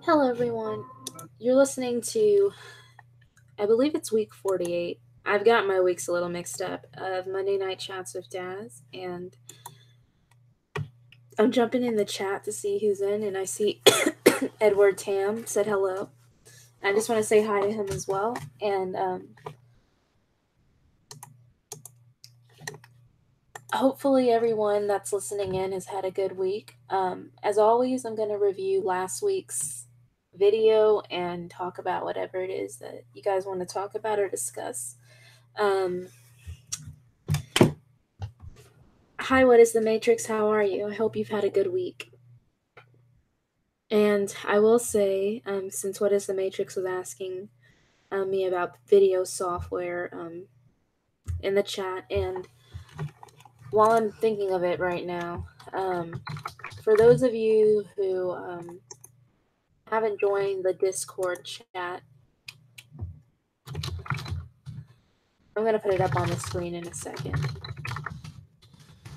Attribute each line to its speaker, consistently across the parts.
Speaker 1: Hello, everyone. You're listening to, I believe it's week 48. I've got my weeks a little mixed up of Monday Night Chats with Dazz, and I'm jumping in the chat to see who's in, and I see Edward Tam said hello. I just want to say hi to him as well, and hopefully everyone that's listening in has had a good week. As always, I'm going to review last week's video and talk about whatever it is that you guys want to talk about or discuss. Um, Hi, what is the Matrix? How are you? I hope you've had a good week. And I will say, since What is the Matrix was asking me about video software in the chat, and while I'm thinking of it right now, for those of you who haven't joined the Discord chat, I'm going to put it up on the screen in a second.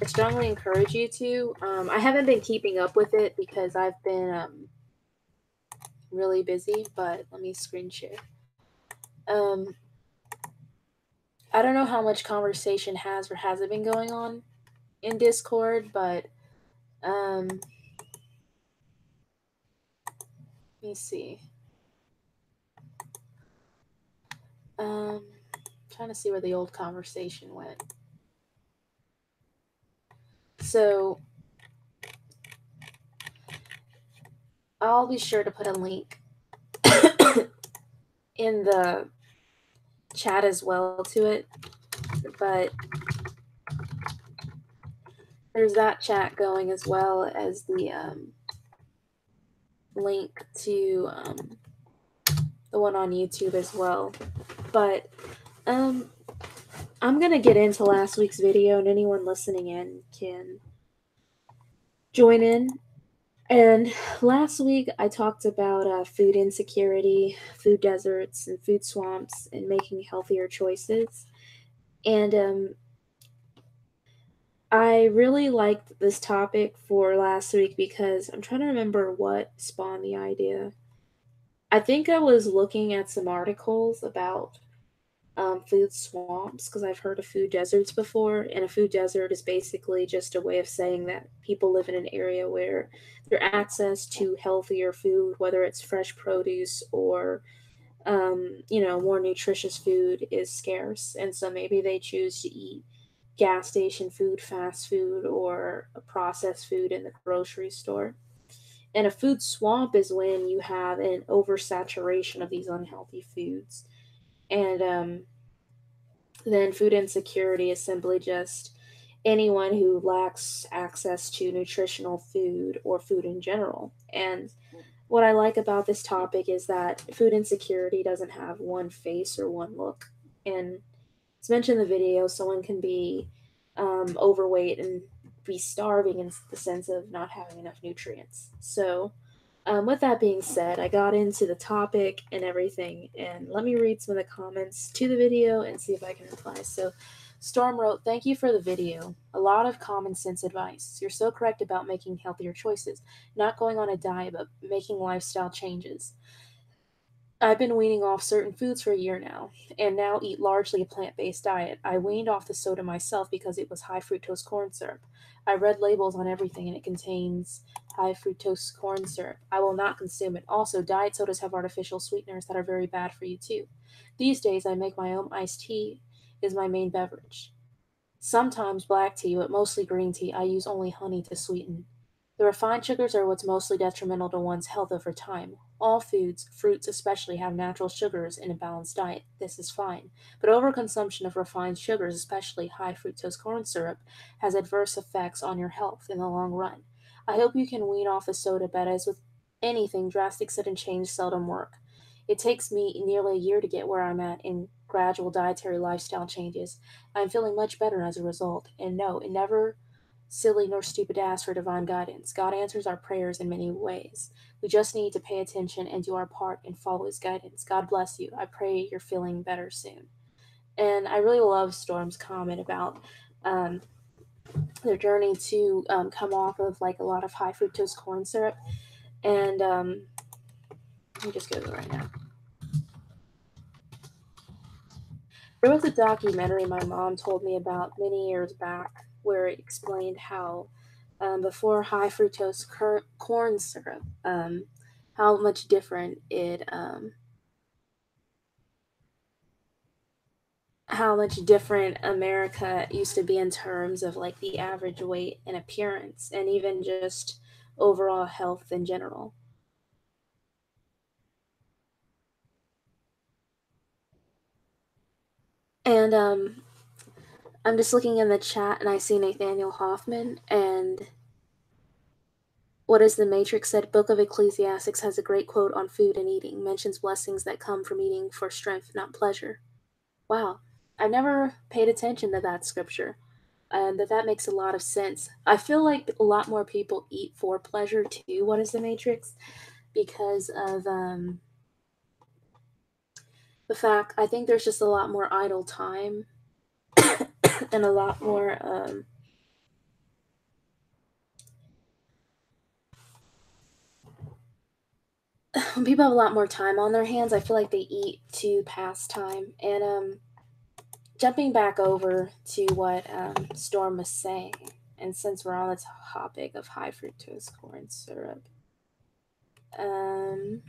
Speaker 1: I strongly encourage you to. I haven't been keeping up with it because I've been really busy, but let me screen share. Um, I don't know how much conversation has or hasn't been going on in Discord, but let me see. Um, Trying to see where the old conversation went. So I'll be sure to put a link in the chat as well to it, but there's that chat going as well as the link to the one on YouTube as well. But I'm gonna get into last week's video, and anyone listening in can join in. And last week I talked about food insecurity, food deserts, and food swamps, and making healthier choices. And I really liked this topic for last week because I'm trying to remember what spawned the idea. I think I was looking at some articles about food swamps because I've heard of food deserts before, and a food desert is basically just a way of saying that people live in an area where their access to healthier food, whether it's fresh produce or more nutritious food, is scarce, and so maybe they choose to eat gas station food, fast food, or a processed food in the grocery store. And a food swamp is when you have an oversaturation of these unhealthy foods. And then food insecurity is simply just anyone who lacks access to nutritional food or food in general. And what I like about this topic is that food insecurity doesn't have one face or one look. And as mentioned in the video, someone can be overweight and be starving in the sense of not having enough nutrients. So, with that being said, I got into the topic and everything, and let me read some of the comments to the video and see if I can reply. So, Storm wrote, "Thank you for the video. A lot of common sense advice. You're so correct about making healthier choices, not going on a diet, but making lifestyle changes. I've been weaning off certain foods for a year now, and now eat largely a plant based diet. I weaned off the soda myself because it was high fructose corn syrup. I read labels on everything and it contains high fructose corn syrup. I will not consume it. Also, diet sodas have artificial sweeteners that are very bad for you too. These days, I make my own iced tea is my main beverage. Sometimes black tea, but mostly green tea. I use only honey to sweeten. The refined sugars are what's mostly detrimental to one's health over time. All foods, fruits especially, have natural sugars in a balanced diet. This is fine. But overconsumption of refined sugars, especially high fructose corn syrup, has adverse effects on your health in the long run. I hope you can wean off the soda, but as with anything, drastic sudden change seldom work. It takes me nearly a year to get where I'm at in gradual dietary lifestyle changes. I'm feeling much better as a result. And no, it never silly nor stupid to ask for divine guidance. God answers our prayers in many ways. We just need to pay attention and do our part and follow His guidance. God bless you. I pray you're feeling better soon." And I really love Storm's comment about um, their journey to come off of like a lot of high fructose corn syrup. And Let me just go right now. There was a documentary my mom told me about many years back where it explained how before high fructose corn syrup, how much different how much different America used to be in terms of like the average weight and appearance, and even just overall health in general. And I'm just looking in the chat and I see Nathaniel Hoffman and what is the Matrix said, Book of Ecclesiastics has a great quote on food and eating, mentions blessings that come from eating for strength, not pleasure. Wow. I never paid attention to that scripture, and that makes a lot of sense. I feel like a lot more people eat for pleasure too. What is the Matrix? Because of the fact I think there's just a lot more idle time and a lot more when people have a lot more time on their hands. I feel like they eat to pass time. And jumping back over to what Storm was saying, and since we're on the topic of high fructose corn syrup, um,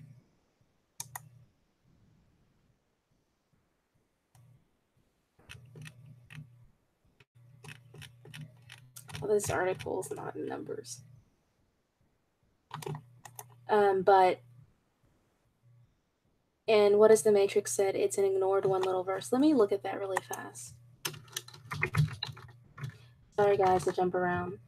Speaker 1: well, this article is not in numbers, but and what is the Matrix said? It's an ignored one little verse. Let me look at that really fast. Sorry, guys, to jump around.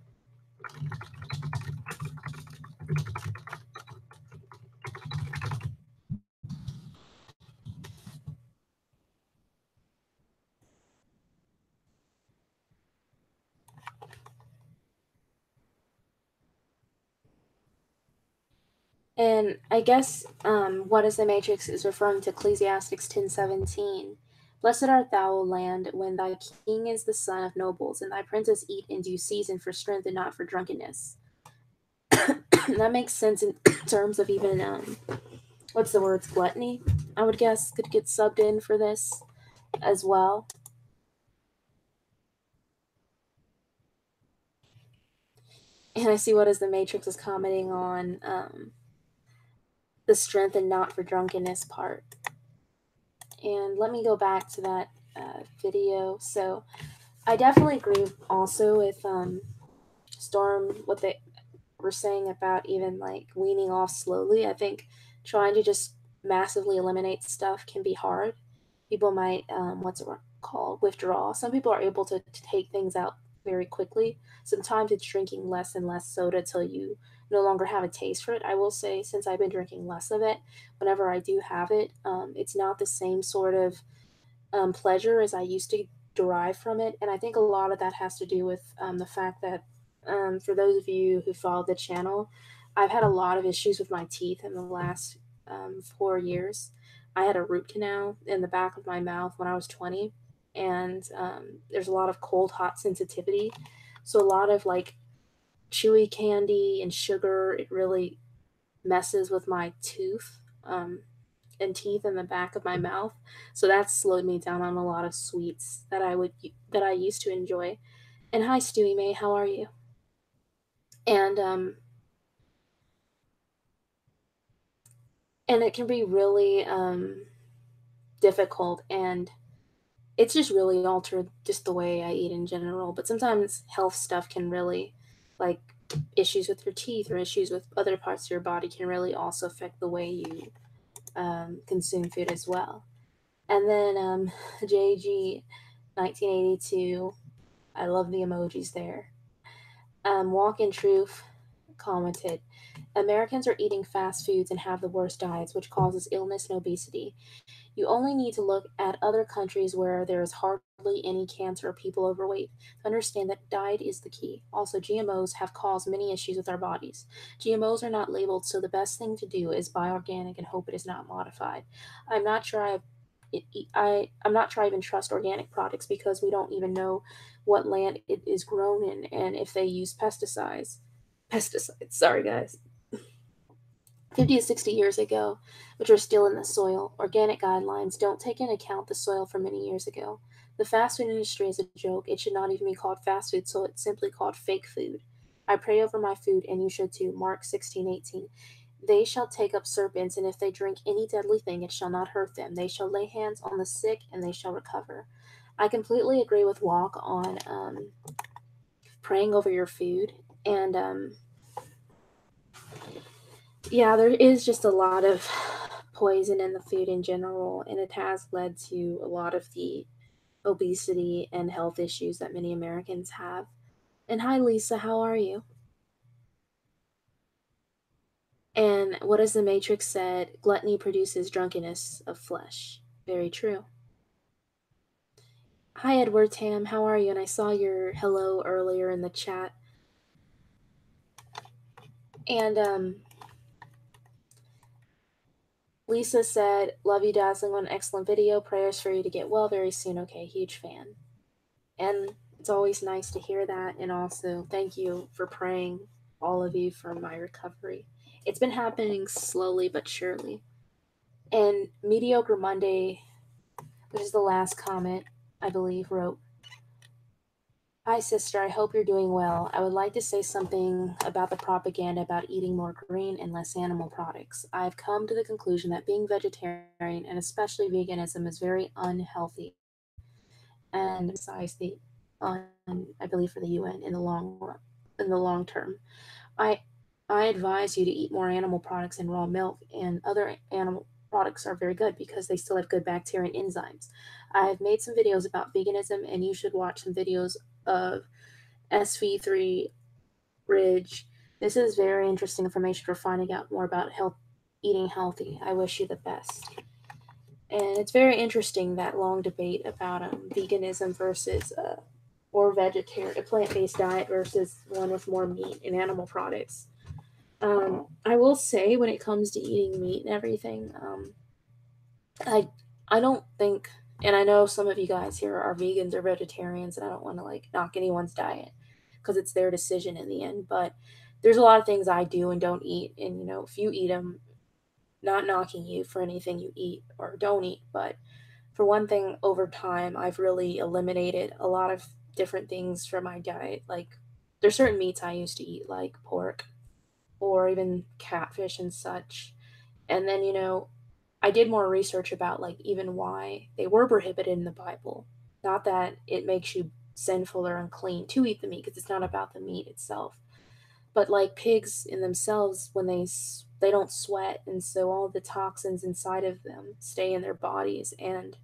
Speaker 1: And I guess what is the Matrix is referring to Ecclesiastes 10:17. Blessed art thou, O land, when thy king is the son of nobles, and thy princes eat in due season for strength and not for drunkenness. That makes sense in terms of even what's the words gluttony. I would guess could get subbed in for this as well. And I see what is the Matrix is commenting on the strength and not for drunkenness part. And let me go back to that video. So I definitely agree also with Storm what they were saying about even like weaning off slowly. I think trying to just massively eliminate stuff can be hard. People might what's it called, withdraw. Some people are able to take things out very quickly. Sometimes it's drinking less and less soda till you no longer have a taste for it. I will say, since I've been drinking less of it, whenever I do have it, it's not the same sort of pleasure as I used to derive from it. And I think a lot of that has to do with the fact that, for those of you who follow the channel, I've had a lot of issues with my teeth in the last 4 years. I had a root canal in the back of my mouth when I was 20, and there's a lot of cold, hot sensitivity. So, a lot of like chewy candy and sugar, it really messes with my tooth. And teeth in the back of my mouth. So that slowed me down on a lot of sweets that I used to enjoy. And hi Stewie May, how are you? And and it can be really difficult, and it's just really altered just the way I eat in general. But sometimes health stuff can really, like issues with your teeth or issues with other parts of your body, can really also affect the way you consume food as well. And then JG 1982, I love the emojis there. Walk in Truth commented, Americans are eating fast foods and have the worst diets, which causes illness and obesity. You only need to look at other countries where there is hardly any cancer or people overweight to understand that diet is the key. Also, GMOs have caused many issues with our bodies. GMOs are not labeled, so the best thing to do is buy organic and hope it is not modified. I'm not sure I'm not sure I even trust organic products because we don't even know what land it is grown in and if they use pesticides. Pesticides. Sorry, guys. 50 to 60 years ago, which are still in the soil. Organic guidelines don't take into account the soil from many years ago. The fast food industry is a joke. It should not even be called fast food, so it's simply called fake food. I pray over my food, and you should too. Mark 16:18. They shall take up serpents, and if they drink any deadly thing, it shall not hurt them. They shall lay hands on the sick, and they shall recover. I completely agree with Walk on praying over your food. And yeah, there is just a lot of poison in the food in general, and it has led to a lot of the obesity and health issues that many Americans have. And hi, Lisa, how are you? And what has the Matrix said? Gluttony produces drunkenness of flesh. Very true. Hi, Edward Tam, how are you? And I saw your hello earlier in the chat. And Lisa said, love you, Dazzling, what an excellent video. Prayers for you to get well very soon. Okay, huge fan. And it's always nice to hear that. And also, thank you for praying, all of you, for my recovery. It's been happening slowly but surely. And Mediocre Monday, which is the last comment, I believe, wrote, hi, sister, I hope you're doing well. I would like to say something about the propaganda about eating more green and less animal products. I've come to the conclusion that being vegetarian, and especially veganism, is very unhealthy and besides the I believe for the UN in the long term. I I advise you to eat more animal products and raw milk, and other animal products are very good because they still have good bacteria and enzymes. I've made some videos about veganism, and you should watch some videos of SV3 Ridge. This is very interesting information for finding out more about eating healthy. I wish you the best. And it's very interesting that long debate about veganism versus or vegetarian, a plant-based diet versus one with more meat and animal products. I will say when it comes to eating meat and everything, I I don't think, and I know some of you guys here are vegans or vegetarians, and I don't want to like knock anyone's diet because it's their decision in the end. But there's a lot of things I do and don't eat, and if you eat them, not knocking you for anything you eat or don't eat, but for one thing, over time, I've really eliminated a lot of different things from my diet. Like, there's certain meats I used to eat, like pork or even catfish and such. And then, I did more research about, like, even why they were prohibited in the Bible. Not that it makes you sinful or unclean to eat the meat, because it's not about the meat itself. But like pigs in themselves, when they don't sweat, and so all the toxins inside of them stay in their bodies, and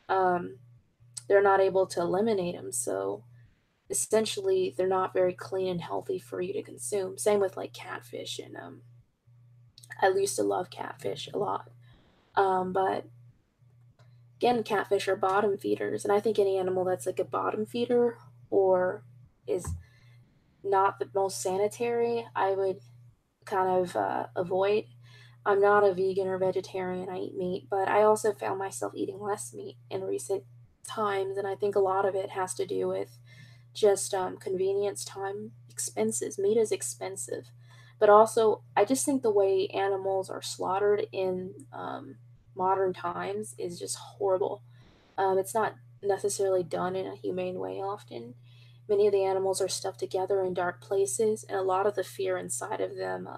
Speaker 1: um, they're not able to eliminate them. So essentially, they're not very clean and healthy for you to consume. Same with like catfish, and I used to love catfish a lot. But again, catfish are bottom feeders, and I think any animal that's like a bottom feeder or is not the most sanitary, I would kind of avoid. I'm not a vegan or vegetarian. I eat meat, but I also found myself eating less meat in recent times, and I think a lot of it has to do with just convenience, time, expenses. Meat is expensive, but also I just think the way animals are slaughtered in modern times is just horrible. It's not necessarily done in a humane way often. Many of the animals are stuffed together in dark places, and a lot of the fear inside of them,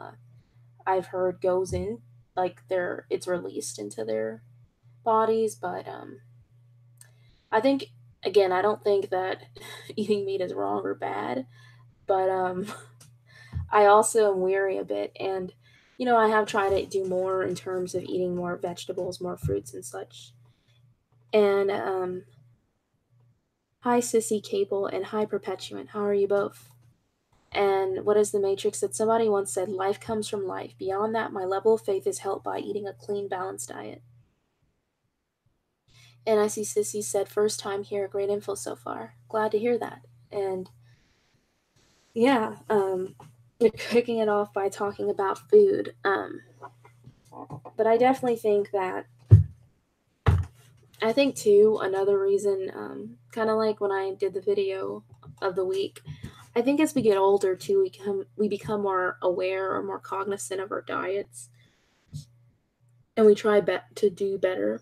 Speaker 1: I've heard, goes in like it's released into their bodies. But I think, again, I don't think that eating meat is wrong or bad, but I also am weary a bit, and I have tried to do more in terms of eating more vegetables, more fruits, and such. And hi, Sissy Cable, and hi, Perpetuant. How are you both? And what is the Matrix that somebody once said? Life comes from life. Beyond that, my level of faith is helped by eating a clean, balanced diet. And I see Sissy said, first time here, great info so far. Glad to hear that. And yeah, kicking it off by talking about food. But I definitely think that, I think too, another reason, kind of like when I did the video of the week, I think as we get older too, we become more aware or more cognizant of our diets. and we try to do better.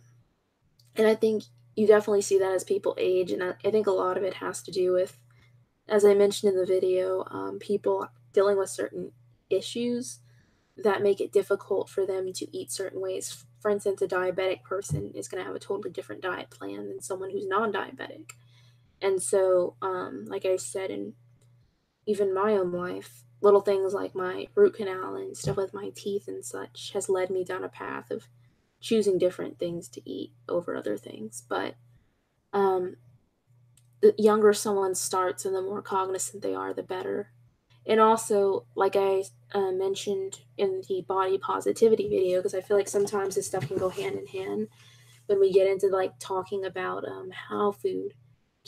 Speaker 1: And I think you definitely see that as people age, and I think a lot of it has to do with, as I mentioned in the video, people dealing with certain issues that make it difficult for them to eat certain ways. For instance, a diabetic person is going to have a totally different diet plan than someone who's non-diabetic. And so, like I said, in even my own life, little things like my root canal and stuff with my teeth and such has led me down a path of choosing different things to eat over other things. But um, the younger someone starts and the more cognizant they are, the better. And also, like I mentioned in the body positivity video, because I feel like sometimes this stuff can go hand in hand when we get into like talking about how food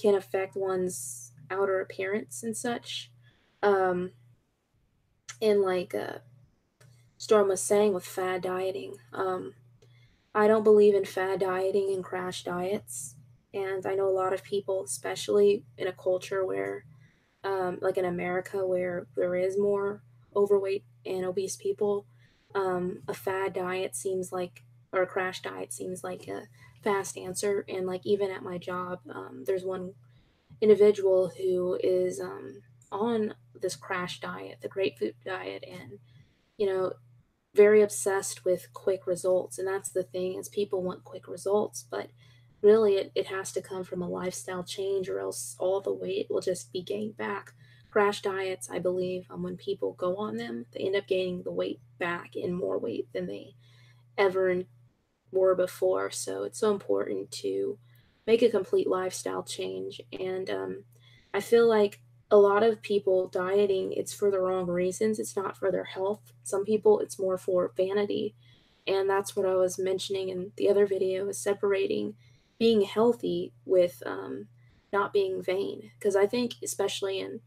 Speaker 1: can affect one's outer appearance and such. Um, and like Storm was saying with fad dieting, I don't believe in fad dieting and crash diets. And I know a lot of people, especially in a culture where like in America, where there is more overweight and obese people, a fad diet seems like, or a crash diet seems like a fast answer. And like even at my job, there's one individual who is on this crash diet, the grapefruit diet, and you know very obsessed with quick results. And that's the thing, is people want quick results, but really it has to come from a lifestyle change, or else all the weight will just be gained back. Crash diets, I believe, when people go on them, they end up gaining the weight back and more weight than they ever were before. So it's so important to make a complete lifestyle change. And I feel like a lot of people dieting, it's for the wrong reasons. It's not for their health. Some people, it's more for vanity. And that's what I was mentioning in the other video, is separating being healthy with not being vain. Because I think, especially in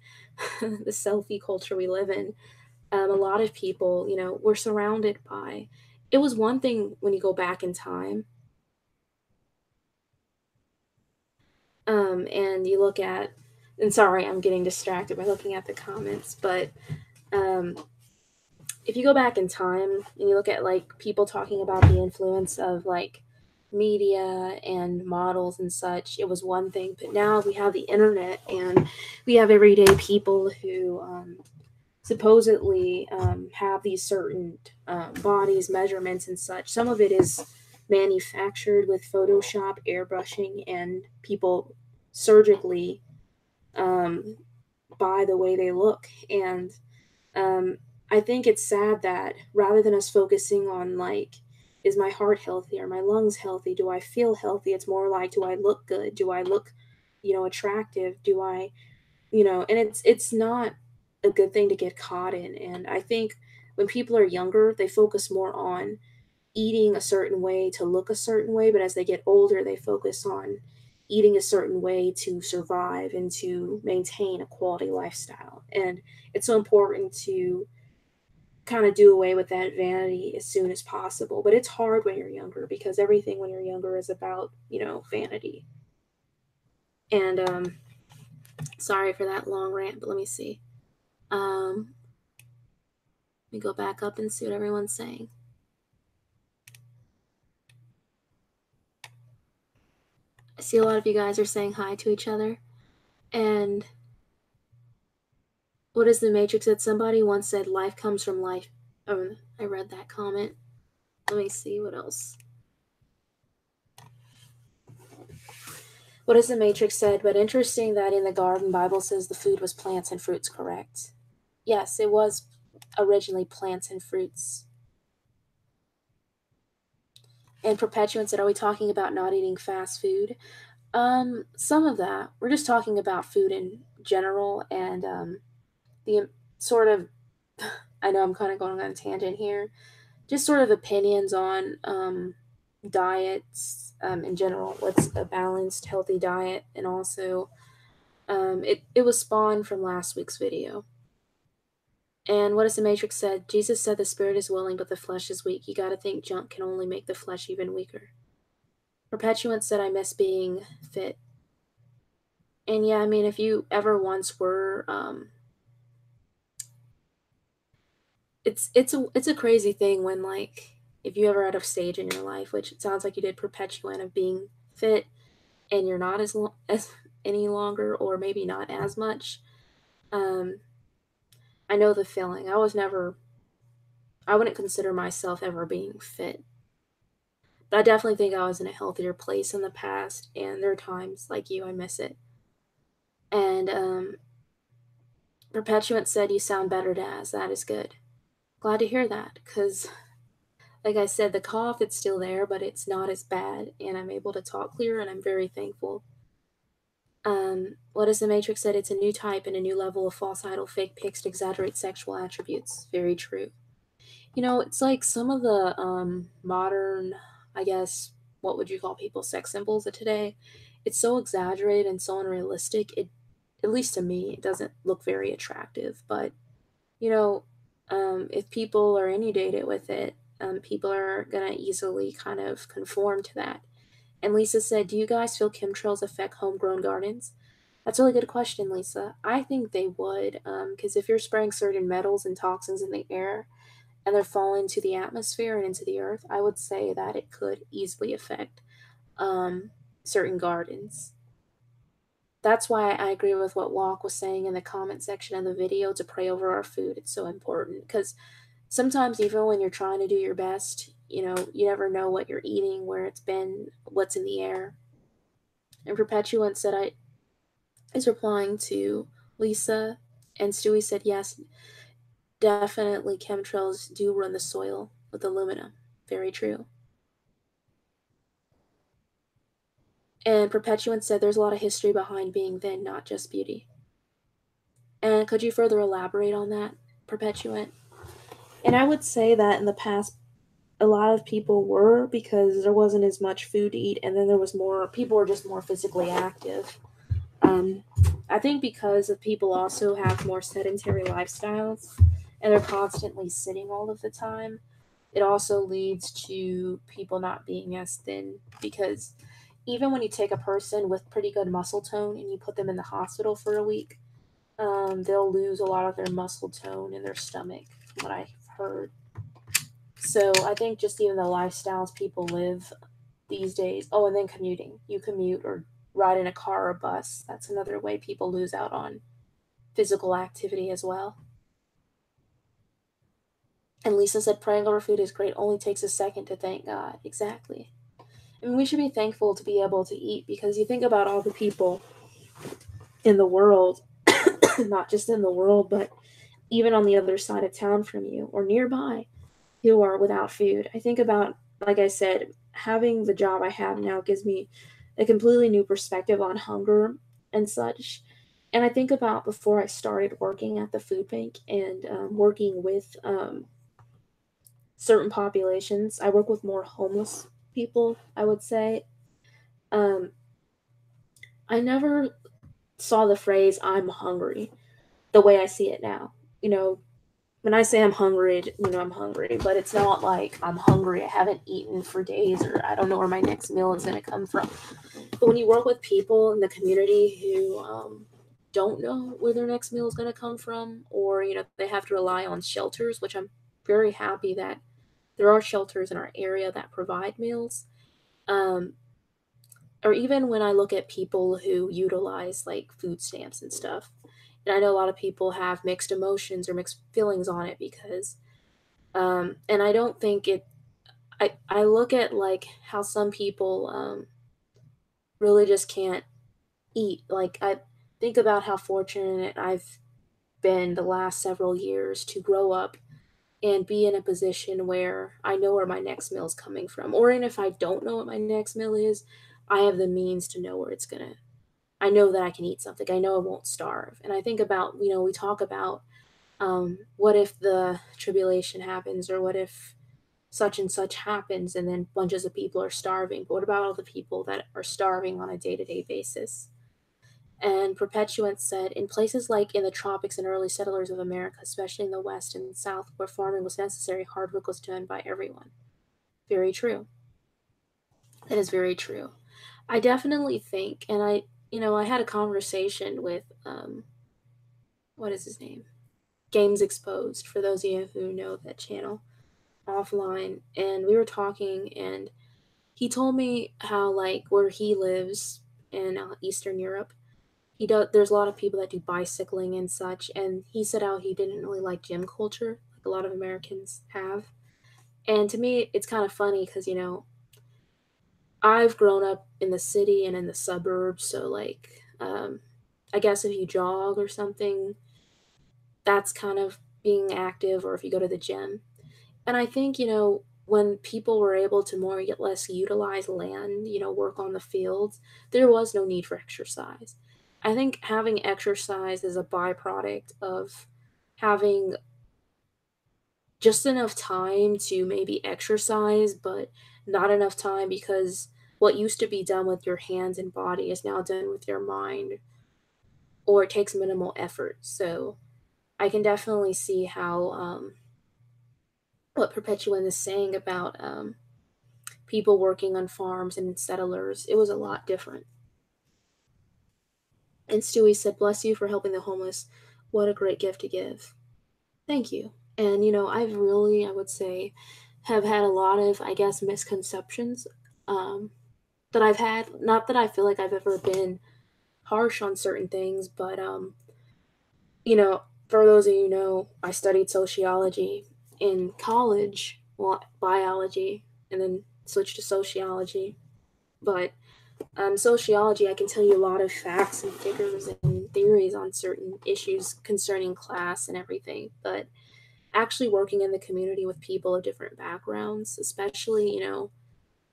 Speaker 1: the selfie culture we live in, a lot of people, we're surrounded by. It was one thing when you go back in time, and you look at, and sorry, I'm getting distracted by looking at the comments, but um, if you go back in time and you look at like people talking about the influence of like media and models and such, it was one thing. But now we have the internet, and we have everyday people who supposedly have these certain bodies, measurements, and such. Some of it is manufactured with Photoshop, airbrushing, and people surgically um, buy the way they look. And um, I think it's sad that rather than us focusing on like, is my heart healthy? Are my lungs healthy? Do I feel healthy? It's more like, do I look good? Do I look, attractive? Do I, and it's not a good thing to get caught in. And I think when people are younger, they focus more on eating a certain way to look a certain way, but as they get older, they focus on eating a certain way to survive and to maintain a quality lifestyle. And it's so important to kind of do away with that vanity as soon as possible. But it's hard when you're younger, because everything when you're younger is about, vanity. And sorry for that long rant, but let me see. Let me go back up and see what everyone's saying. I see a lot of you guys are saying hi to each other. And what is the Matrix that somebody once said, life comes from life? Oh, I read that comment. Let me see what else. What is the Matrix said? But interesting that in the Garden, Bible says the food was plants and fruits, correct? Yes, it was originally plants and fruits. And Perpetuant said, are we talking about not eating fast food? Some of that. We're just talking about food in general, and the sort of, I know I'm kind of going on a tangent here, just sort of opinions on diets in general. What's a balanced, healthy diet? And also, it was spawned from last week's video. And what has the Matrix said? Jesus said the spirit is willing, but the flesh is weak. You gotta think junk can only make the flesh even weaker. Perpetuant said, I miss being fit. And yeah, I mean, if you ever once were, it's a crazy thing when like if you ever had a stage in your life, which it sounds like you did, perpetuant of being fit and you're not as any longer, or maybe not as much. Um, I know the feeling. I wouldn't consider myself ever being fit, but I definitely think I was in a healthier place in the past, and there are times like you, I miss it. And Perpetuant said, "You sound better, Daz. That is good. Glad to hear that, because, like I said, the cough, it's still there, but it's not as bad, and I'm able to talk clear, and I'm very thankful." What is the Matrix said? It's a new type and a new level of false idol, fake pics to exaggerate sexual attributes. Very true. It's like some of the modern, I guess, what would you call people, sex symbols of today? It's so exaggerated and so unrealistic. At least to me, it doesn't look very attractive. But you know, if people are inundated with it, people are gonna easily kind of conform to that. And Lisa said, "Do you guys feel chemtrails affect homegrown gardens?" That's a really good question, Lisa. I think they would, because if you're spraying certain metals and toxins in the air, and they're falling into the atmosphere and into the earth, I would say that it could easily affect um, certain gardens. That's why I agree with what Walk was saying in the comment section of the video to pray over our food. It's so important because sometimes, even when you're trying to do your best, you never know what you're eating, where it's been, what's in the air. And Perpetuant said, I is replying to Lisa, and Stewie said, yes, definitely chemtrails do run the soil with aluminum. Very true. And Perpetuant said there's a lot of history behind being thin, not just beauty. And could you further elaborate on that, Perpetuant? And I would say that in the past, a lot of people were, because there wasn't as much food to eat, and then there was more, people were just more physically active. Um, I think because of people also have more sedentary lifestyles and they're constantly sitting all of the time, it also leads to people not being as thin, because even when you take a person with pretty good muscle tone and you put them in the hospital for a week, they'll lose a lot of their muscle tone in their stomach, from what I've heard. So I think just even the lifestyles people live these days. Oh, and then commuting. You commute or ride in a car or bus. That's another way people lose out on physical activity as well. And Lisa said praying over food is great. Only takes a second to thank God. Exactly. I mean, we should be thankful to be able to eat, because you think about all the people in the world, not just in the world, but even on the other side of town from you or nearby, who are without food. I think about, like I said, having the job I have now gives me a completely new perspective on hunger and such. And I think about before I started working at the food bank and working with certain populations. I work with more homeless people, I would say. Um, I never saw the phrase "I'm hungry" the way I see it now. You know, when I say I'm hungry, I'm hungry, but it's not like I'm hungry, I haven't eaten for days, or I don't know where my next meal is going to come from. But when you work with people in the community who don't know where their next meal is going to come from, or, they have to rely on shelters, which I'm very happy that there are shelters in our area that provide meals. Um, or even when I look at people who utilize like food stamps and stuff, and I know a lot of people have mixed emotions or mixed feelings on it, because and I don't think it I look at like how some people really just can't eat. Like, I think about how fortunate I've been the last several years to grow up and be in a position where I know where my next meal is coming from, or even if I don't know what my next meal is, I have the means to know where it's gonna, I know that I can eat something. I know I won't starve. And I think about, we talk about what if the tribulation happens, or what if such and such happens and then bunches of people are starving. But what about all the people that are starving on a day to day basis? And Perpetuant said, in places like in the tropics and early settlers of America, especially in the West and South, where farming was necessary, hard work was done by everyone. Very true. That is very true. I definitely think, and I had a conversation with, what is his name? Games Exposed, for those of you who know that channel. offline, and we were talking, and he told me how, like, where he lives in Eastern Europe, he does. There's a lot of people that do bicycling and such, and he said how he didn't really like gym culture, like a lot of Americans have. And to me, it's kind of funny because I've grown up in the city and in the suburbs, so like, I guess if you jog or something, that's kind of being active, or if you go to the gym. And I think, when people were able to more get less utilize land, work on the fields, there was no need for exercise. I think having exercise is a byproduct of having just enough time to maybe exercise, but not enough time because what used to be done with your hands and body is now done with your mind, or it takes minimal effort. So I can definitely see how what Perpetuan is saying about people working on farms and settlers, it was a lot different. And Stewie said, "Bless you for helping the homeless. What a great gift to give." Thank you. And, I've really, I would say, have had a lot of, I guess, misconceptions um, that I've had. Not that I feel like I've ever been harsh on certain things, but, for those of you who know, I studied sociology in college, well, biology, and then switched to sociology. But sociology, I can tell you a lot of facts and figures and theories on certain issues concerning class and everything. But actually working in the community with people of different backgrounds, especially,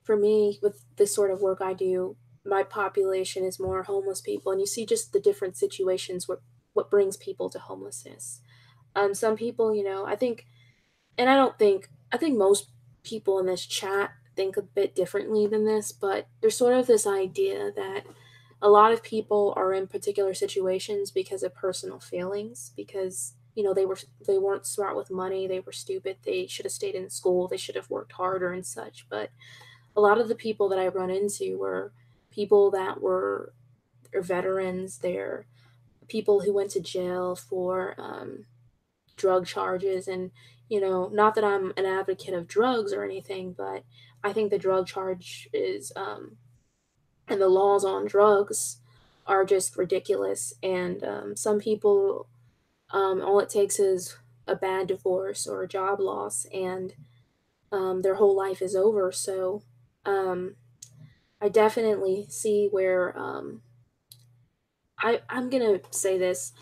Speaker 1: for me, with this sort of work I do, my population is more homeless people, and you see just the different situations what brings people to homelessness. Some people, I think, and I think most people in this chat think a bit differently than this, but there's sort of this idea that a lot of people are in particular situations because of personal failings, because they weren't smart with money, they were stupid, they should have stayed in school, they should have worked harder and such. But a lot of the people that I run into were people that were veterans, they're people who went to jail for drug charges. And not that I'm an advocate of drugs or anything, but I think the drug charge is and the laws on drugs are just ridiculous. And some people, all it takes is a bad divorce or a job loss, and their whole life is over. So um, I definitely see where I'm gonna say this.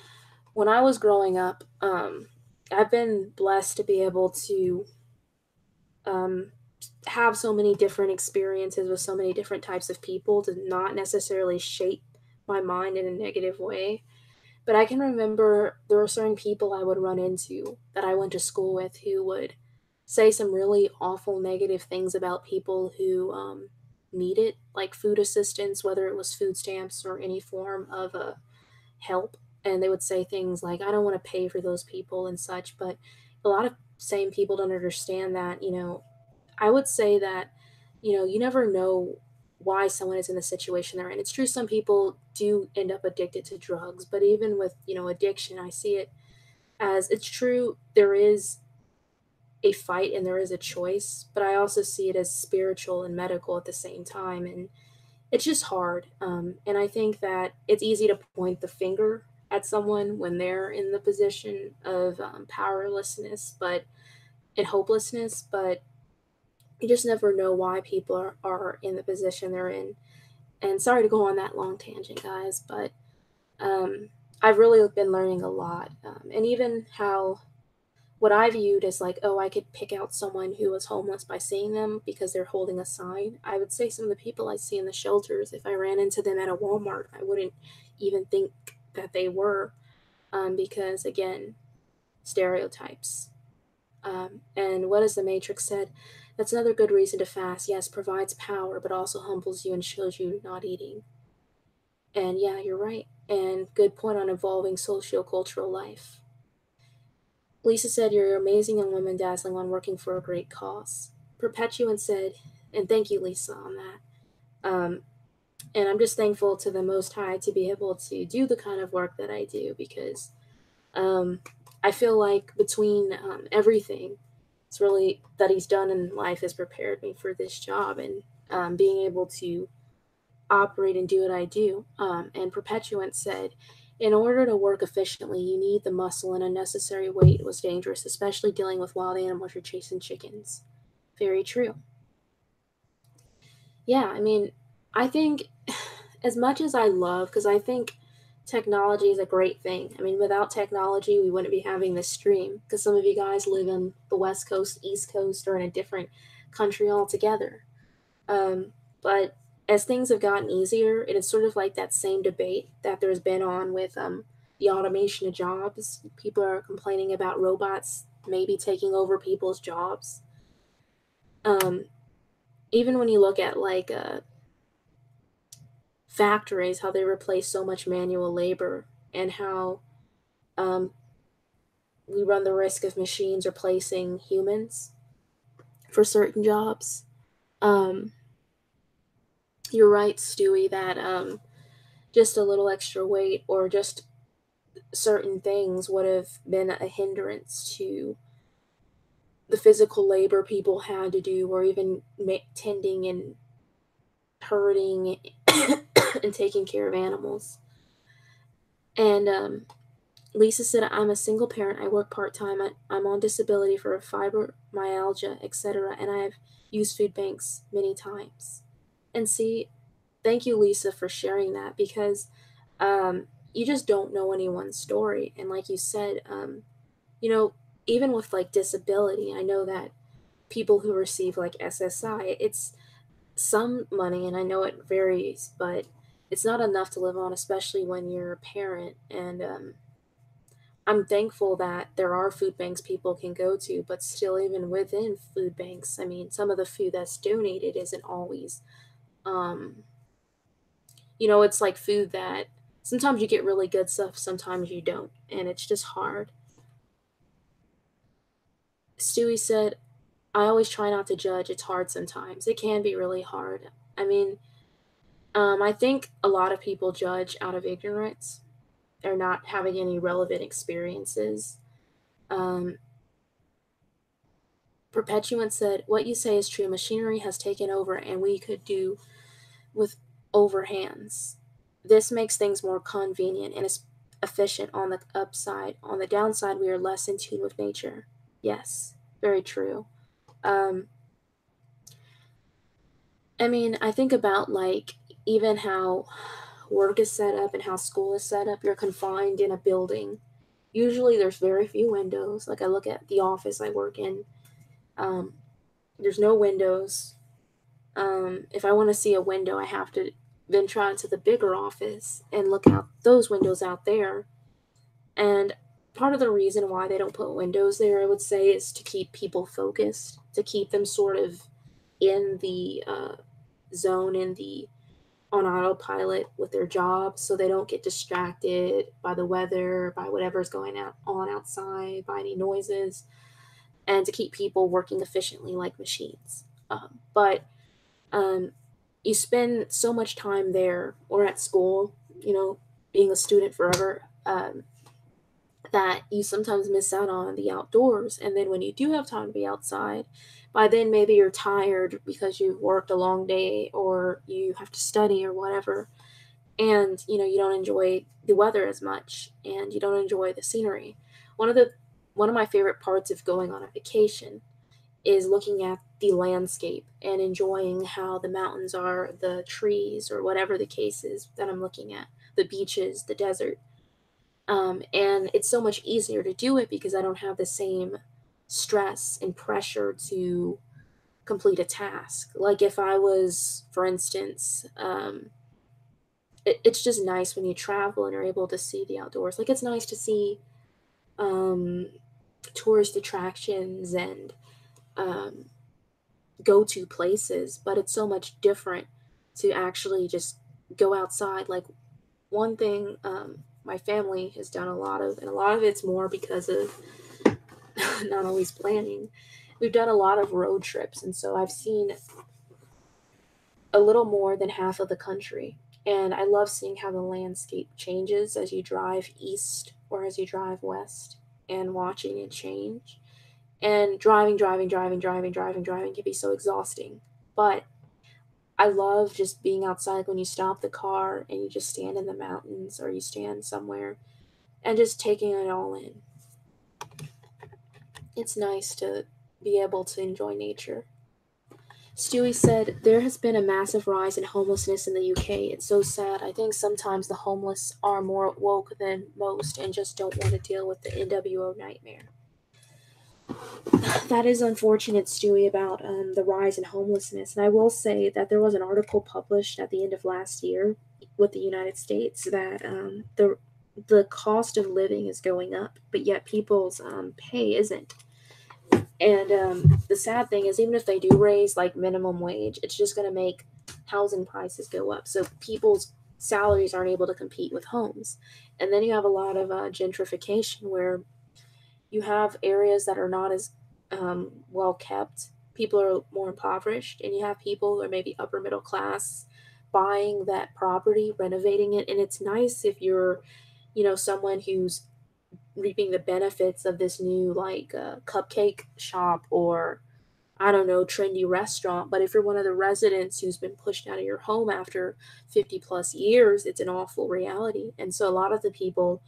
Speaker 1: When I was growing up, I've been blessed to be able to um, have so many different experiences with so many different types of people to not necessarily shape my mind in a negative way. But I can remember there were certain people I would run into that I went to school with who would say some really awful negative things about people who need it, like food assistance, whether it was food stamps or any form of help. And they would say things like, "I don't want to pay for those people" and such. But a lot of same people don't understand that, I would say that, you never know why someone is in the situation they're in. It's true some people do end up addicted to drugs, but even with, addiction, I see it as it's true there is a fight and there is a choice, but I also see it as spiritual and medical at the same time. And it's just hard. And I think that it's easy to point the finger at someone when they're in the position of powerlessness, but and hopelessness, but you just never know why people are in the position they're in. And sorry to go on that long tangent, guys, but um, I've really been learning a lot. And even how what I viewed as like, oh, I could pick out someone who was homeless by seeing them because they're holding a sign. I would say some of the people I see in the shelters, if I ran into them at a Walmart, I wouldn't even think that they were, because again, stereotypes. And what has the Matrix said? That's another good reason to fast. Yes, provides power, but also humbles you and shows you not eating. And yeah, you're right. And good point on evolving socio-cultural life. Lisa said, "You're an amazing young woman, dazzling on working for a great cause." Perpetuan said, and thank you, Lisa, on that. Um, and I'm just thankful to the Most High to be able to do the kind of work that I do because um, I feel like between everything, it's really that he's done in life has prepared me for this job, and being able to operate and do what I do. And Perpetuant said, in order to work efficiently, you need the muscle, and unnecessary weight was dangerous, especially dealing with wild animals or chasing chickens. Very true. Yeah, I mean, I think as much as I love, because I think technology is a great thing. I mean, without technology, we wouldn't be having this stream because some of you guys live in the West Coast, East Coast, or in a different country altogether. Um, but as things have gotten easier, it is sort of like that same debate that there's been on with the automation of jobs. People are complaining about robots maybe taking over people's jobs. Um, Even when you look at like factories, how they replace so much manual labor, and how um, we run the risk of machines replacing humans for certain jobs. Um, you're right, Stewie, that just a little extra weight or just certain things would have been a hindrance to the physical labor people had to do, or even tending and herding and taking care of animals. And Lisa said, I'm a single parent. I work part time. I'm on disability for fibromyalgia, etc. And I have used food banks many times. And see, thank you, Lisa, for sharing that because you just don't know anyone's story. And like you said, you know, even with like disability, I know that people who receive like SSI, it's some money, and I know it varies, but it's not enough to live on, especially when you're a parent. And I'm thankful that there are food banks people can go to, but still, even within food banks, I mean, some of the food that's donated isn't always, um, it's like food that sometimes you get really good stuff, sometimes you don't, and it's just hard. Stewie said, I always try not to judge. It's hard sometimes. It can be really hard. I mean, I think a lot of people judge out of ignorance or not having any relevant experiences. Um, Perpetuant said, what you say is true. Machinery has taken over, and we could do with overhands. This makes things more convenient and is efficient on the upside. On the downside, we are less in tune with nature. Yes, very true. Um, I mean, I think about like even how work is set up and how school is set up. You're confined in a building. Usually, there's very few windows. Like I look at the office I work in. Um, there's no windows. If I want to see a window, I have to venture out into the bigger office and look out those windows out there. And part of the reason why they don't put windows there, I would say, is to keep people focused, to keep them sort of in the zone, in the on autopilot with their job, so they don't get distracted by the weather, by whatever's on outside, by any noises, and to keep people working efficiently like machines. But um, you spend so much time there or at school, being a student forever, that you sometimes miss out on the outdoors. And then when you do have time to be outside, by then maybe you're tired because you've worked a long day or you have to study or whatever. And you don't enjoy the weather as much and you don't enjoy the scenery. One of my favorite parts of going on a vacation is looking at the landscape and enjoying how the mountains are, the trees, or whatever the case is that I'm looking at, the beaches, the desert. And it's so much easier to do it because I don't have the same stress and pressure to complete a task. Like if I was, for instance, it's just nice when you travel and are able to see the outdoors. Like it's nice to see um, tourist attractions and um, go to places, but it's so much different to actually just go outside. Like one thing my family has done a lot of, and a lot of it's more because of not always planning. We've done a lot of road trips, and so I've seen a little more than half of the country. And I love seeing how the landscape changes as you drive east or as you drive west and watching it change. And driving can be so exhausting. But I love just being outside when you stop the car and you just stand in the mountains or you stand somewhere and just taking it all in. It's nice to be able to enjoy nature. Stewie said, there has been a massive rise in homelessness in the UK. It's so sad. I think sometimes the homeless are more woke than most and just don't want to deal with the NWO nightmare. That is unfortunate, Stewie, about the rise in homelessness. And I will say that there was an article published at the end of last year with the United States that the cost of living is going up, but yet people's pay isn't. And the sad thing is, even if they do raise like minimum wage, it's just going to make housing prices go up. So people's salaries aren't able to compete with homes. And then you have a lot of gentrification where you have areas that are not as well kept. People are more impoverished, and you have people who are maybe upper middle class buying that property, renovating it. And it's nice if you're, someone who's reaping the benefits of this new like cupcake shop or I don't know, trendy restaurant. But if you're one of the residents who's been pushed out of your home after 50 plus years, it's an awful reality. And so a lot of the people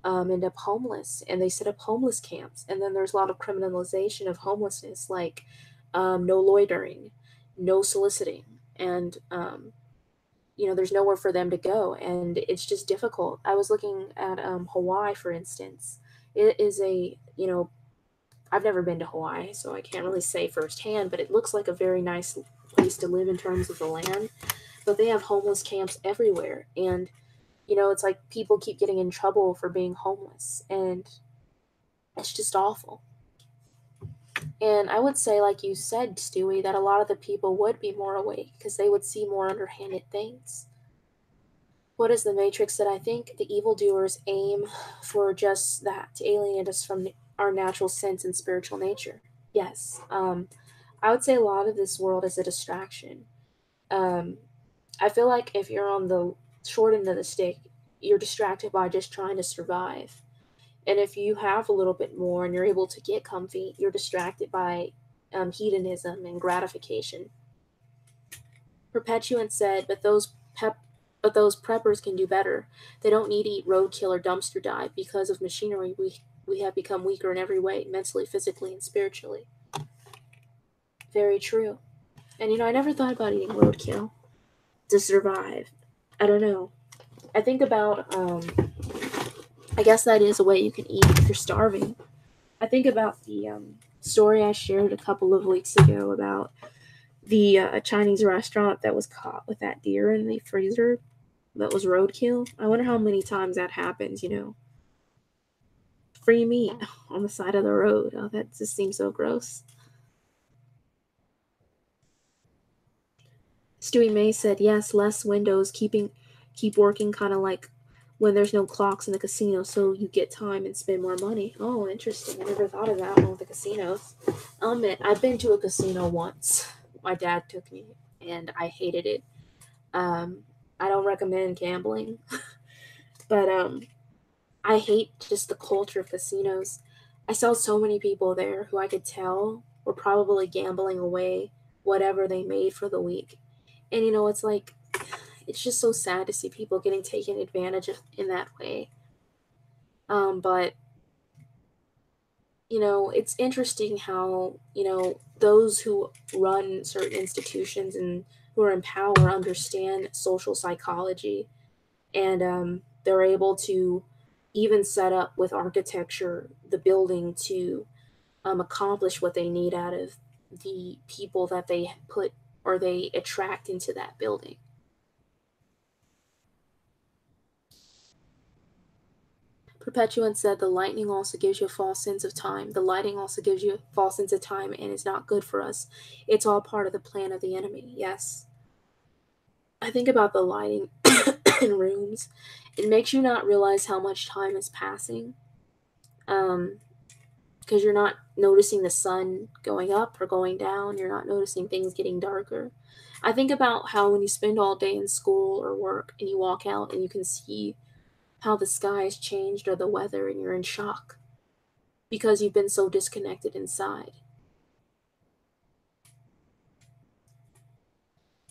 Speaker 1: end up homeless and they set up homeless camps. And then there's a lot of criminalization of homelessness, like no loitering, no soliciting. And there's nowhere for them to go, and it's just difficult. I was looking at Hawaii, for instance. It is I've never been to Hawaii, so I can't really say firsthand, but it looks like a very nice place to live in terms of the land. But they have homeless camps everywhere, and it's like people keep getting in trouble for being homeless, and it's just awful. And I would say, like you said, Stewie, that a lot of the people would be more awake because they would see more underhanded things. What is the Matrix that I think the evildoers aim for just that, to alienate us from our natural sense and spiritual nature? Yes. I would say a lot of this world is a distraction. Um, I feel like if you're on the short end of the stick, you're distracted by just trying to survive. And if you have a little bit more and you're able to get comfy, you're distracted by hedonism and gratification. Perpetuant said, but those preppers can do better. They don't need to eat roadkill or dumpster dive because of machinery. We have become weaker in every way, mentally, physically, and spiritually. Very true. And I never thought about eating roadkill to survive. I don't know. I think about I guess that is a way you can eat if you're starving. I think about the story I shared a couple of weeks ago about the Chinese restaurant that was caught with that deer in the freezer that was roadkill. I wonder how many times that happens. Free meat on the side of the road. Oh, that just seems so gross. Stewie May said, yes, less windows, keep working kind of like when there's no clocks in the casino, so you get time and spend more money. Oh, interesting. I never thought of that one with the casinos. I'll admit, I've been to a casino once. My dad took me, and I hated it. Um, I don't recommend gambling, but I hate just the culture of casinos. I saw so many people there who I could tell were probably gambling away whatever they made for the week. And it's like it's just so sad to see people getting taken advantage of in that way. But it's interesting how those who run certain institutions and who are in power understand social psychology, and they're able to even set up with architecture the building to accomplish what they need out of the people that they put or they attract into that building. Perpetuant said the lightning also gives you a false sense of time. The lighting also gives you a false sense of time and is not good for us. It's all part of the plan of the enemy. Yes. I think about the lighting in rooms. It makes you not realize how much time is passing. Um, because you're not noticing the sun going up or going down. You're not noticing things getting darker. I think about how when you spend all day in school or work and you walk out and you can see how the sky has changed or the weather and you're in shock. because you've been so disconnected inside.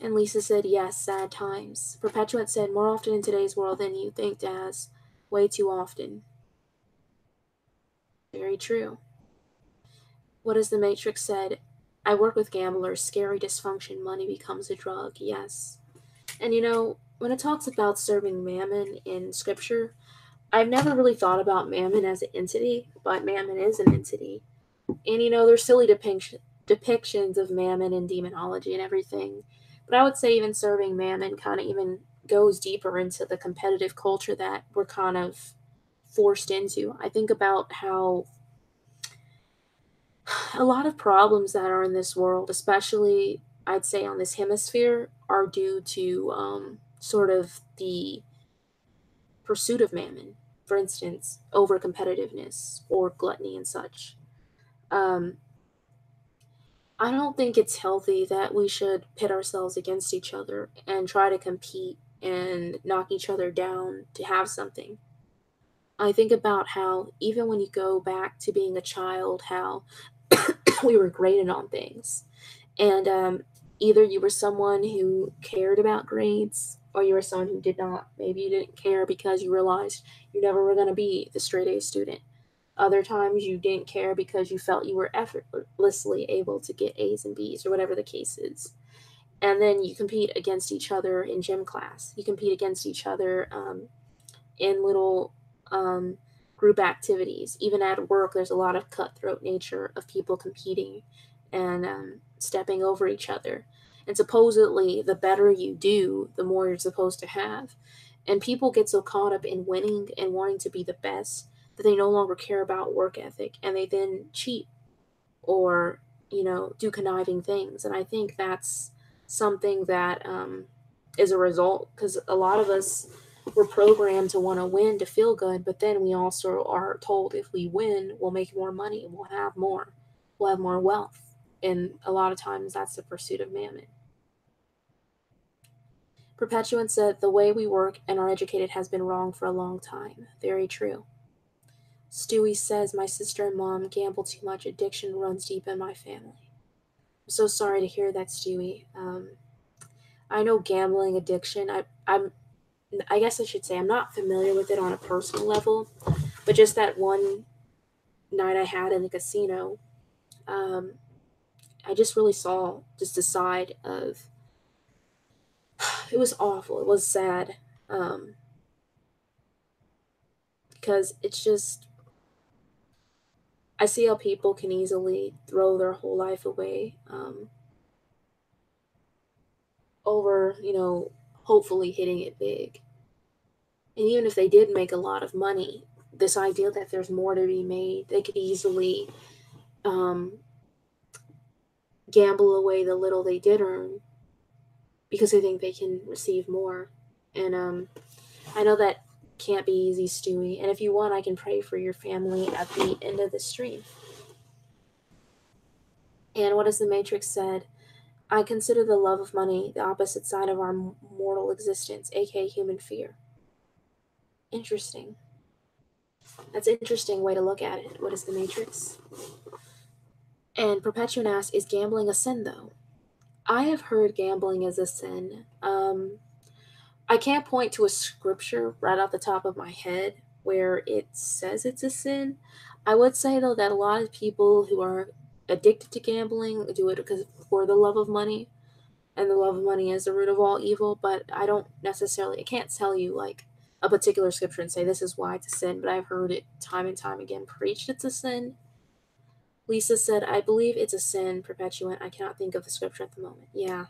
Speaker 1: And Lisa said, yes, sad times. Perpetuant said, more often in today's world than you think, Daz. Way too often. Very true. What has the Matrix said? I work with gamblers, scary dysfunction, money becomes a drug, yes. And when it talks about serving mammon in scripture, I've never really thought about mammon as an entity, but mammon is an entity. And there's silly depictions of mammon and demonology and everything. But I would say even serving mammon kind of even goes deeper into the competitive culture that we're kind of forced into. I think about how a lot of problems that are in this world, especially I'd say on this hemisphere, are due to sort of the pursuit of mammon. For instance, over competitiveness or gluttony and such. Um, I don't think it's healthy that we should pit ourselves against each other and try to compete and knock each other down to have something. I think about how, even when you go back to being a child, how we were graded on things. And either you were someone who cared about grades or you were someone who did not. Maybe you didn't care because you realized you never were going to be the straight A student. Other times you didn't care because you felt you were effortlessly able to get A's and B's or whatever the case is. And then you compete against each other in gym class. You compete against each other in little um, group activities. Even at work, there's a lot of cutthroat nature of people competing and stepping over each other. And supposedly, the better you do, the more you're supposed to have. And people get so caught up in winning and wanting to be the best that they no longer care about work ethic and they then cheat or, do conniving things. And I think that's something that is a result because a lot of us were programmed to want to win to feel good, but then we also are told if we win, we'll make more money, we'll have more wealth. And a lot of times that's the pursuit of mammon. Perpetuant said, the way we work and are educated has been wrong for a long time. Very true. Stewie says, my sister and mom gamble too much. Addiction runs deep in my family. I'm so sorry to hear that, Stewie. I know gambling addiction. I guess I should say I'm not familiar with it on a personal level, but just that one night I had in the casino, um, I just really saw just the side of it was awful. It was sad um, because it's just I see how people can easily throw their whole life away over hopefully hitting it big. And even if they did make a lot of money, this idea that there's more to be made, they could easily um, gamble away the little they did earn because they think they can receive more. And I know that can't be easy, Stewie. And if you want, I can pray for your family at the end of the stream. And what has the Matrix said? I consider the love of money the opposite side of our mortal existence, aka human fear. Interesting. That's an interesting way to look at it. What is the Matrix? And Perpetuan asks, is gambling a sin, though? I have heard gambling is a sin. I can't point to a scripture right off the top of my head where it says it's a sin. I would say, though, that a lot of people who are addicted to gambling do it because for the love of money, and the love of money is the root of all evil, but I can't tell you, like, a particular scripture and say this is why it's a sin, but I've heard it time and time again preached it's a sin. Lisa said, I believe it's a sin, Perpetuant. I cannot think of the scripture at the moment. Yeah.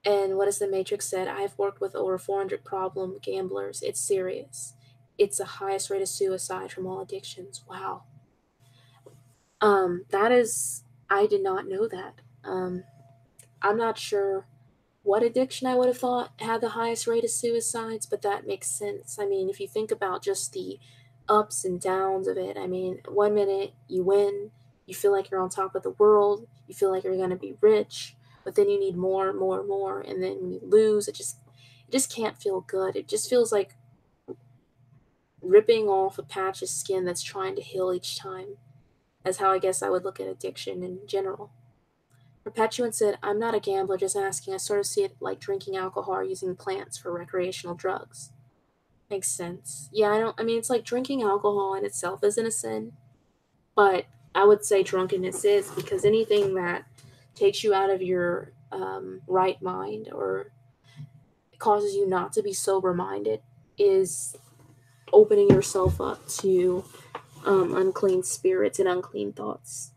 Speaker 1: And what has the Matrix said? I have worked with over 400 problem gamblers. It's serious. It's the highest rate of suicide from all addictions. Wow. That is, I did not know that. I'm not sure what addiction I would have thought had the highest rate of suicides, but that makes sense. I mean, if you think about just the ups and downs of it, I mean, one minute you win, you feel like you're on top of the world, you feel like you're going to be rich, but then you need more, more, more, and then when you lose, it just can't feel good. It just feels like ripping off a patch of skin that's trying to heal each time. That's how I guess I would look at addiction in general. Perpetuant said, I'm not a gambler, just asking. I sort of see it like drinking alcohol or using plants for recreational drugs. Makes sense. Yeah, I mean, it's like drinking alcohol in itself isn't a sin, but I would say drunkenness is because anything that takes you out of your right mind or causes you not to be sober minded is opening yourself up to unclean spirits and unclean thoughts.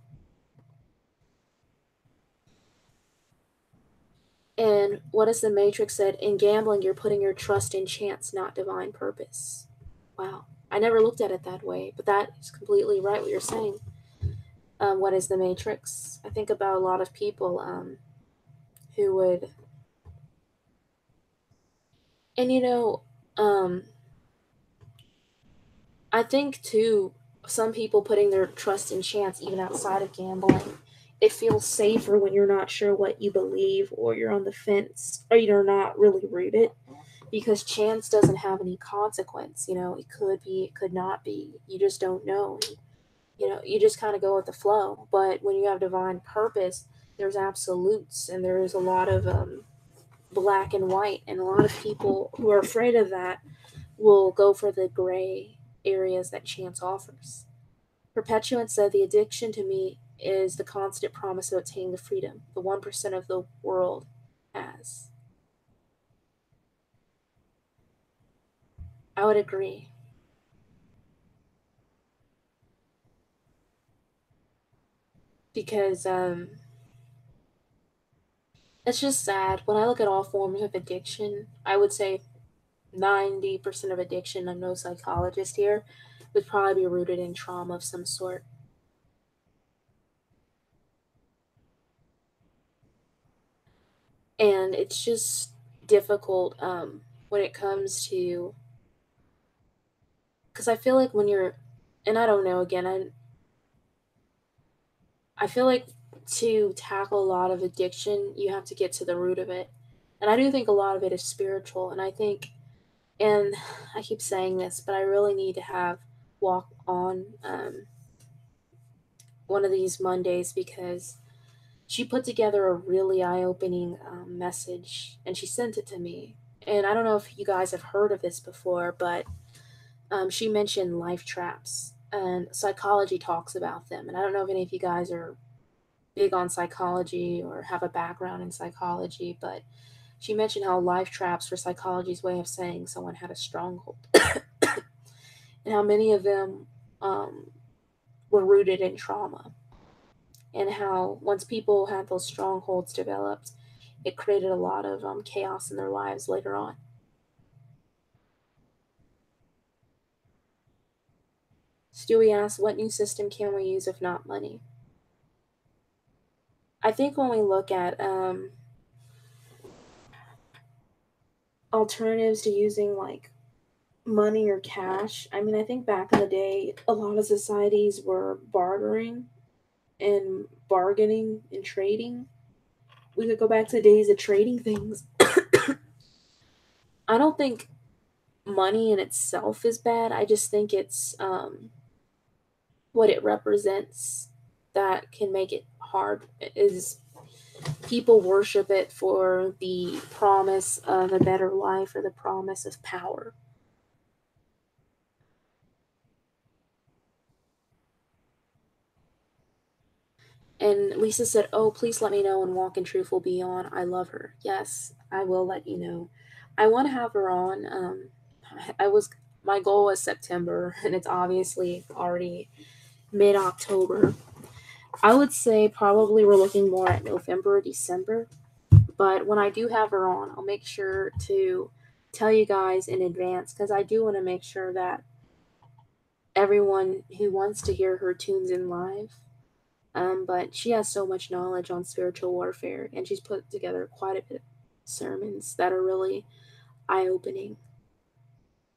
Speaker 1: And what has the Matrix said? In gambling, you're putting your trust in chance, not divine purpose. Wow. I never looked at it that way, but that is completely right what you're saying. What is the Matrix? I think about a lot of people who would, and um, I think too, some people putting their trust in chance, even outside of gambling, it feels safer when you're not sure what you believe or you're on the fence or you're not really rooted because chance doesn't have any consequence. It could be, it could not be. You just don't know. You just kind of go with the flow. But when you have divine purpose, there's absolutes and there's a lot of black and white, and a lot of people who are afraid of that will go for the gray areas that chance offers. Perpetuant said, the addiction to me is the constant promise of attaining the freedom the 1% of the world has. I would agree because it's just sad. When I look at all forms of addiction, I would say 90% of addiction, I'm no psychologist here, would probably be rooted in trauma of some sort. And it's just difficult when it comes to, because I feel like when you're, and I don't know, again, I feel like to tackle a lot of addiction, you have to get to the root of it. And I do think a lot of it is spiritual. And I think, and I keep saying this, but I really need to have walk on one of these Mondays because she put together a really eye opening message and she sent it to me. And I don't know if you guys have heard of this before, but she mentioned life traps and psychology talks about them. And I don't know if any of you guys are big on psychology or have a background in psychology, but she mentioned how life traps were psychology's way of saying someone had a stronghold, and how many of them um, were rooted in trauma, and how once people had those strongholds developed, it created a lot of chaos in their lives later on. Stewie asks, what new system can we use if not money? I think when we look at alternatives to using like money or cash, I mean, I think back in the day, a lot of societies were bartering and bargaining and trading. We could go back to the days of trading things. I don't think money in itself is bad. I just think it's what it represents that can make it hard. Is people worship it for the promise of a better life or the promise of power. And Lisa said, "Oh, please let me know when Walk in Truth will be on. I love her. Yes, I will let you know. I want to have her on. I was my goal was September, and it's obviously already mid October. I would say probably we're looking more at November or December. But when I do have her on, I'll make sure to tell you guys in advance because I do want to make sure that everyone who wants to hear her tunes in live. But she has so much knowledge on spiritual warfare, and she's put together quite a bit of sermons that are really eye opening.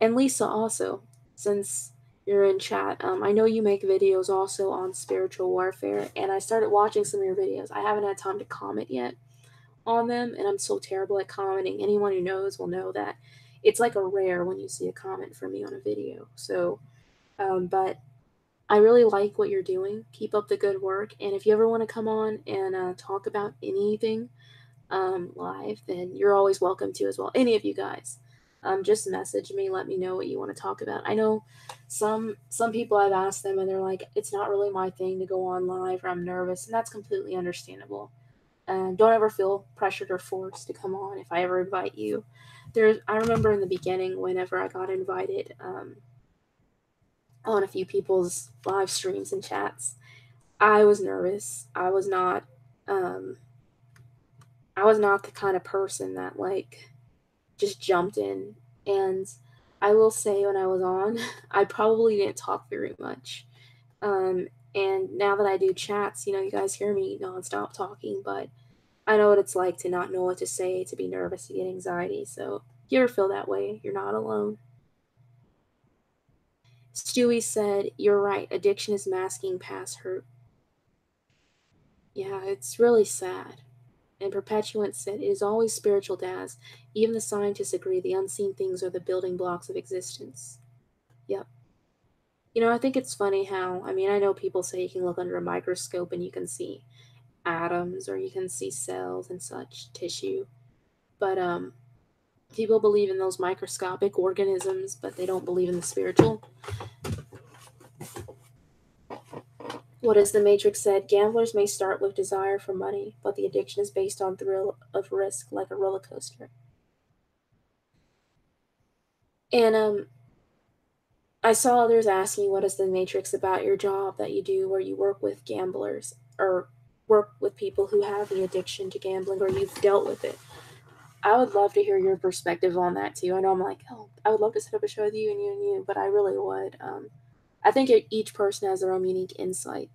Speaker 1: And Lisa, also, since you're in chat, I know you make videos also on spiritual warfare, and I started watching some of your videos. I haven't had time to comment yet on them, and I'm so terrible at commenting. Anyone who knows will know that it's like a rare when you see a comment from me on a video. So, but I really like what you're doing. Keep up the good work. And if you ever want to come on and talk about anything live, then you're always welcome to as well. Any of you guys, just message me. Let me know what you want to talk about. I know some people I've asked them and they're like, it's not really my thing to go on live or I'm nervous, and that's completely understandable. Don't ever feel pressured or forced to come on if I ever invite you. I remember in the beginning, whenever I got invited on a few people's live streams and chats, I was nervous. Um, I was not the kind of person that like just jumped in. And I will say, when I was on, I probably didn't talk very much. Um, and now that I do chats, you guys hear me nonstop talking, but I know what it's like to not know what to say, to be nervous, to get anxiety. So if you ever feel that way, you're not alone. Stewie said, "You're right. Addiction is masking past hurt." Yeah, it's really sad. And Perpetuant said, "It is always spiritual, Dazz. Even the scientists agree the unseen things are the building blocks of existence." Yep. I think it's funny how, I mean, I know people say you can look under a microscope and you can see atoms or you can see cells and such, tissue. But people believe in those microscopic organisms, but they don't believe in the spiritual. What is the Matrix said? Gamblers may start with desire for money, but the addiction is based on thrill of risk, like a roller coaster. And I saw others asking, what is the Matrix about your job that you do where you work with gamblers or work with people who have the addiction to gambling or you've dealt with it? I would love to hear your perspective on that too. I know I'm like, oh, I would love to set up a show with you and you, but I really would. I think each person has their own unique insight.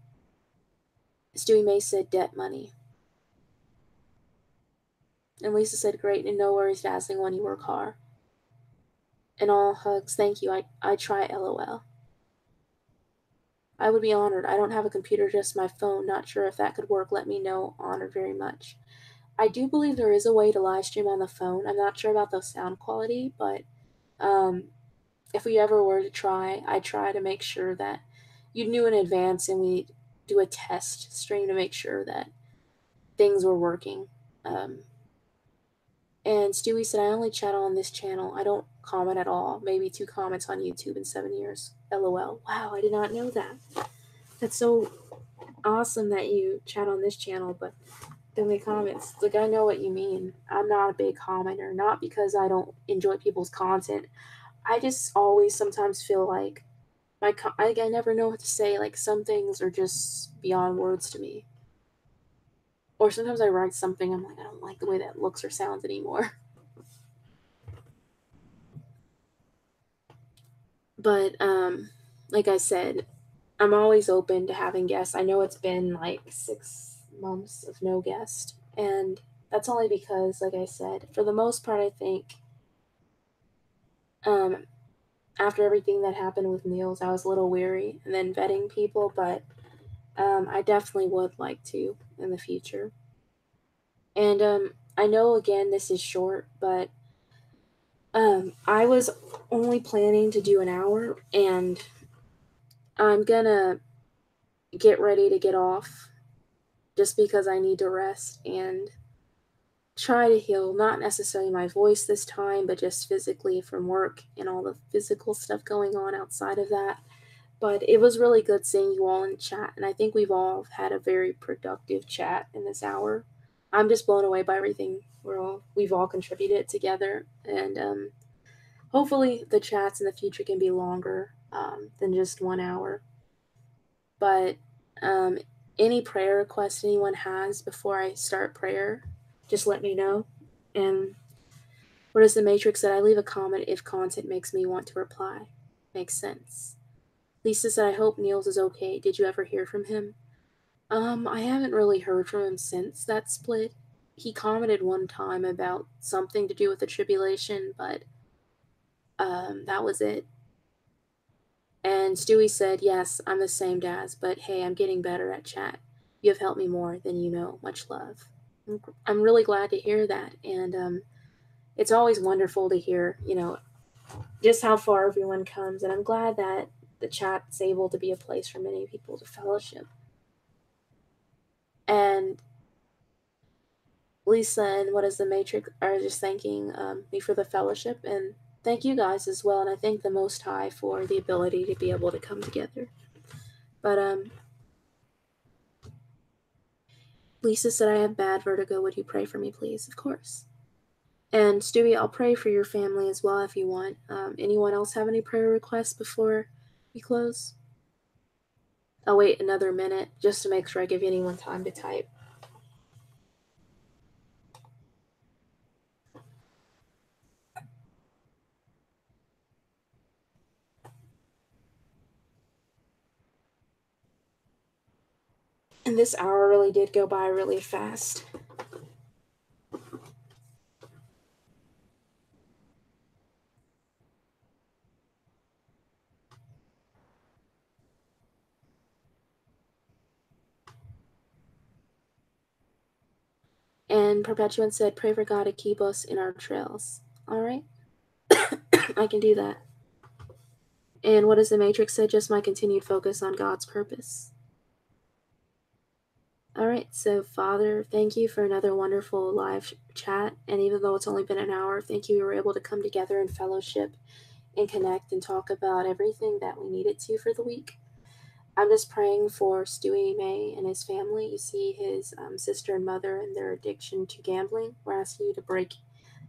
Speaker 1: Stewie May said debt money. And Lisa said, great, and no worries, dazzling when you work hard. And all hugs, thank you. I try LOL. I would be honored. I don't have a computer, just my phone. Not sure if that could work. Let me know. Honored very much. I do believe there is a way to live stream on the phone. I'm not sure about the sound quality, but um, if we ever were to try, I try to make sure that you knew in advance and we do a test stream to make sure that things were working. Um, and Stewie said, I only chat on this channel. I don't comment at all. Maybe 2 comments on YouTube in 7 years. LOL. Wow, I did not know that. That's so awesome that you chat on this channel, but don't make comments. Like, I know what you mean. I'm not a big commenter, not because I don't enjoy people's content. I just always sometimes feel like I never know what to say. Like, some things are just beyond words to me. Or sometimes I write something, I'm like, I don't like the way that looks or sounds anymore. But like I said, I'm always open to having guests. I know it's been like 6 months of no guest, and that's only because, like I said, for the most part, I think um, after everything that happened with Niels, I was a little weary and then vetting people, but I definitely would like to in the future. And I know, again, this is short, but I was only planning to do an hour, and I'm gonna get ready to get off just because I need to rest and try to heal, not necessarily my voice this time, but just physically from work and all the physical stuff going on outside of that. But it was really good seeing you all in chat, and I think we've all had a very productive chat in this hour. I'm just blown away by everything we've all contributed together, and hopefully the chats in the future can be longer than just 1 hour. But um, any prayer requests anyone has before I start prayer, just let me know. And what is the Matrix said? I leave a comment if content makes me want to reply. Makes sense. Lisa said, I hope Niels is okay. Did you ever hear from him? I haven't really heard from him since that split. He commented one time about something to do with the tribulation, but that was it. And Stewie said, yes, I'm the same Daz, but hey, I'm getting better at chat. You have helped me more than you know. Much love. I'm really glad to hear that. And it's always wonderful to hear, just how far everyone comes. And I'm glad that the chat's able to be a place for many people to fellowship. And Lisa and What is the Matrix are just thanking me for the fellowship, and thank you guys as well. And I thank the Most High for the ability to be able to come together. But Lisa said, I have bad vertigo. Would you pray for me, please? Of course. And Stewie, I'll pray for your family as well if you want. Anyone else have any prayer requests before we close? I'll wait another minute just to make sure I give anyone time to type. And this hour really did go by really fast. And Perpetuant said, pray for God to keep us in our trails. All right. I can do that. And What does the Matrix said? Just my continued focus on God's purpose. All right. So, Father, thank you for another wonderful live chat. And even though it's only been an hour, thank you we were able to come together in fellowship and connect and talk about everything that we needed to for the week. I'm just praying for Stewie May and his family. You see his sister and mother and their addiction to gambling. We're asking you to break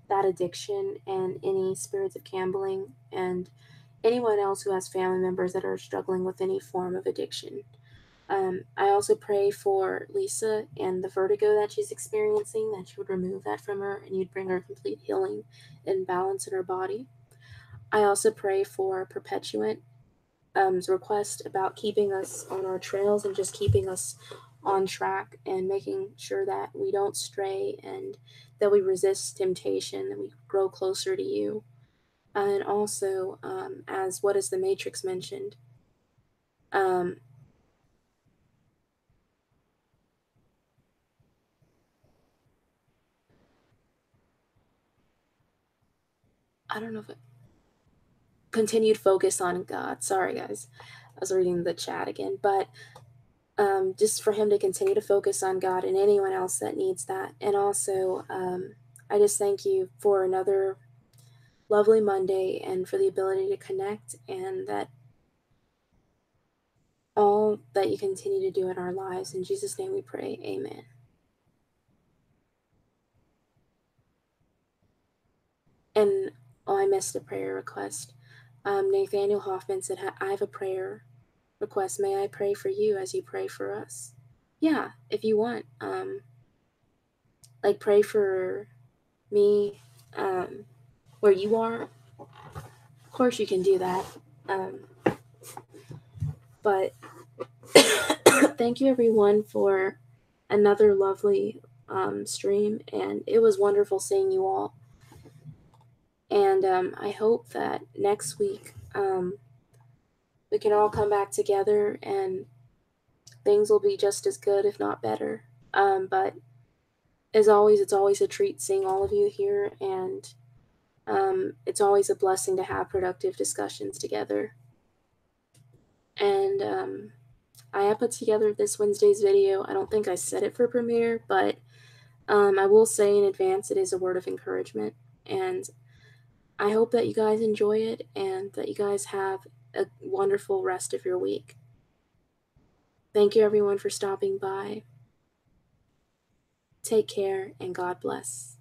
Speaker 1: that addiction and any spirits of gambling and anyone else who has family members that are struggling with any form of addiction. I also pray for Lisa and the vertigo that she's experiencing, that you would remove that from her and you'd bring her complete healing and balance in her body. I also pray for Perpetuant request about keeping us on our trails and just keeping us on track and making sure that we don't stray and that we resist temptation, that we grow closer to you. And also, as What is the Matrix mentioned, I don't know if it continued focus on God. Sorry, guys. I was reading the chat again, but just for him to continue to focus on God and anyone else that needs that. And also, I just thank you for another lovely Monday and for the ability to connect, and that all that you continue to do in our lives. In Jesus' name we pray. Amen. And I missed a prayer request. Nathaniel Hoffman said, I have a prayer request. May I pray for you as you pray for us? Yeah, if you want. Like pray for me where you are. Of course you can do that. But thank you everyone for another lovely stream, and it was wonderful seeing you all. And I hope that next week we can all come back together and things will be just as good, if not better. But as always, it's always a treat seeing all of you here, and it's always a blessing to have productive discussions together. And I have put together this Wednesday's video. I don't think I said it for premiere, but I will say in advance it is a word of encouragement. And I hope that you guys enjoy it and that you guys have a wonderful rest of your week. Thank you everyone for stopping by. Take care and God bless.